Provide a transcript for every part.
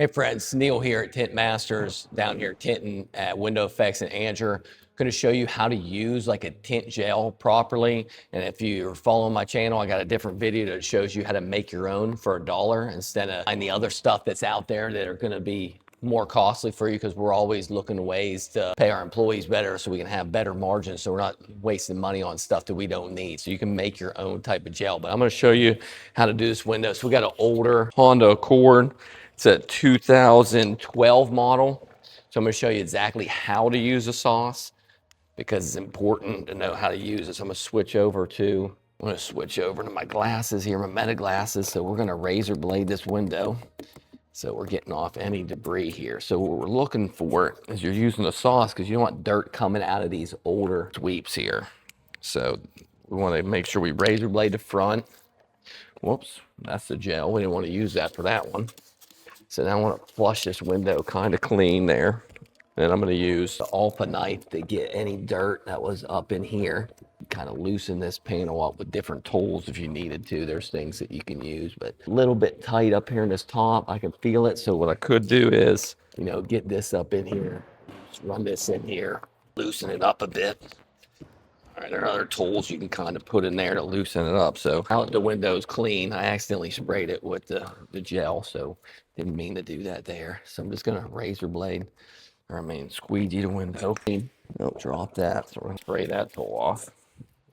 Hey friends, Neil here at Tint Masters down here at Tint at WindowEffects in Andrew. Going to show you how to use like a tint gel properly. And if you're following my channel, I got a different video that shows you how to make your own for $1 instead of buying the other stuff that's out there that are going to be more costly for you, because we're always looking at ways to pay our employees better so we can have better margins, so we're not wasting money on stuff that we don't need. So you can make your own type of gel. But I'm going to show you how to do this window. So we got an older Honda Accord. It's a 2012 model. So I'm going to show you exactly how to use the sauce, because it's important to know how to use it. So I'm going to switch over to my glasses here, my Meta glasses. So we're going to razor blade this window. So we're getting off any debris here. So what we're looking for is you're using the sauce because you don't want dirt coming out of these older sweeps here. So we want to make sure we razor blade the front. Whoops, that's the gel. We didn't want to use that for that one. So now I want to flush this window kind of clean there. And I'm going to use the Alpha knife to get any dirt that was up in here. Kind of loosen this panel up with different tools if you needed to. There's things that you can use, but a little bit tight up here in this top. I can feel it. So what I could do is, get this up in here. Just run this in here, loosen it up a bit. All right, there are other tools you can kind of put in there to loosen it up. So now that the window's clean, I accidentally sprayed it with the gel, so didn't mean to do that there. So I'm just gonna razor blade, squeegee the window. Don't drop that, so we're gonna spray that tool off.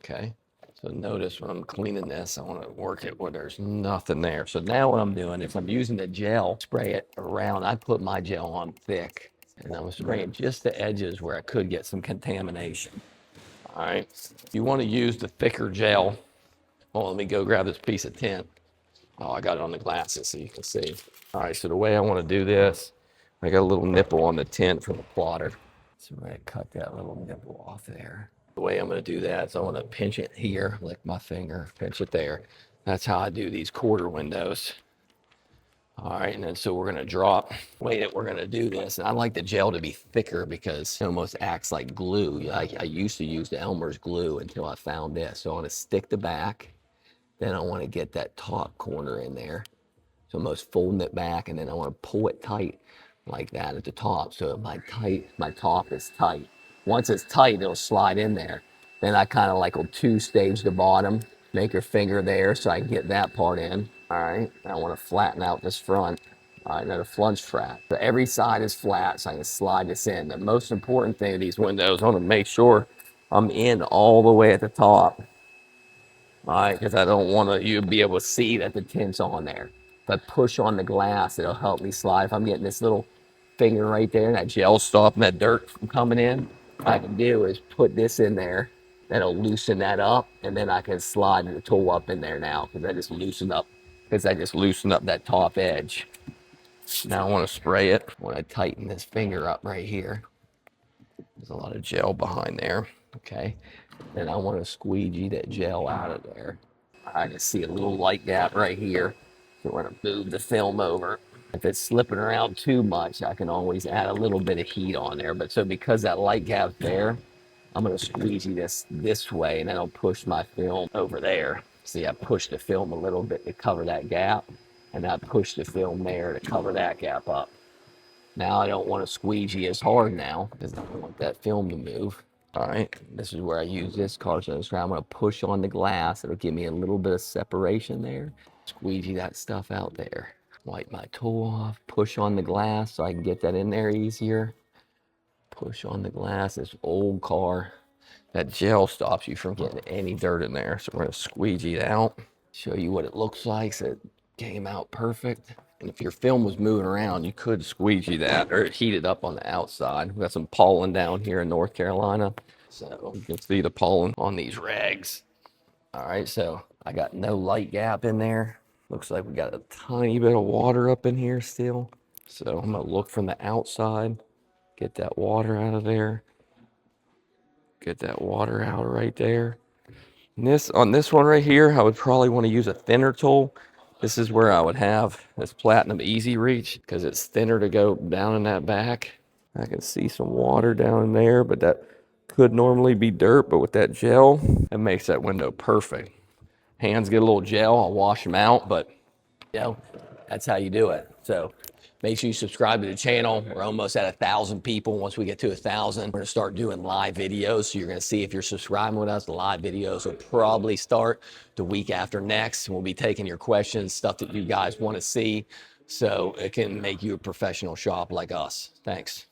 Okay, so notice when I'm cleaning this, I wanna work it where there's nothing there. So now what I'm doing is I'm using the gel, spray it around. I put my gel on thick, and I'm spraying just the edges where I could get some contamination. All right, if you want to use the thicker gel, well, let me go grab this piece of tint. Oh, I got it on the glasses so you can see. All right, so the way I want to do this, I got a little nipple on the tint for the plotter. So I'm going to cut that little nipple off there. The way I'm going to do that is I want to pinch it here, lick my finger, pinch it there. That's how I do these quarter windows. All right, and then so we're gonna drop, way that we're gonna do this. And I like the gel to be thicker because it almost acts like glue. I used to use the Elmer's glue until I found this. So I wanna stick the back, then I wanna get that top corner in there. So I'm almost folding it back, and then I wanna pull it tight like that at the top. So my top is tight. Once it's tight, it'll slide in there. Then I kind of like will two-stage the bottom, make your finger there so I can get that part in. All right, now I want to flatten out this front. All right, now the flunch flat. So every side is flat, so I can slide this in. The most important thing of these windows, I want to make sure I'm in all the way at the top. All right, because I don't want you to be able to see that the tint's on there. If I push on the glass, it'll help me slide. If I'm getting this little finger right there, and that gel stopping that dirt from coming in, what I can do is put this in there. That'll loosen that up, and then I can slide the tool up in there now because I just loosened up that top edge. Now I want to spray it. I want to tighten this finger up right here. There's a lot of gel behind there. Okay. Then I want to squeegee that gel out of there. I can see a little light gap right here. So we're going to move the film over. If it's slipping around too much, I can always add a little bit of heat on there. But so because that light gap's there, I'm going to squeegee this way, and then I'll push my film over there. See, I pushed the film a little bit to cover that gap, and I pushed the film there to cover that gap up. Now I don't want to squeegee as hard now because I don't want that film to move. All right, this is where I use this caution screw. I'm going to push on the glass. It'll give me a little bit of separation there. Squeegee that stuff out there. Wipe my tool off, push on the glass so I can get that in there easier. Push on the glass. This old car, that gel stops you from getting any dirt in there. So we're going to squeegee it out, show you what it looks like. So it came out perfect. And if your film was moving around, you could squeegee that or heat it up on the outside. We got some pollen down here in North Carolina, so you can see the pollen on these rags. All right, so I got no light gap in there. Looks like we got a tiny bit of water up in here still. So I'm gonna look from the outside, get that water out of there. Get that water out right there. And on this one right here, I would probably want to use a thinner tool. This is where I would have this Platinum Easy Reach because it's thinner to go down in that back. I can see some water down in there, but that could normally be dirt, but with that gel, it makes that window perfect. Hands get a little gel, I'll wash them out, but that's how you do it. So Make sure you subscribe to the channel. We're almost at 1,000 people. Once we get to 1,000, we're gonna start doing live videos. So you're gonna see if you're subscribing with us, the live videos will probably start the week after next. We'll be taking your questions, stuff that you guys wanna see, so it can make you a professional shop like us. Thanks.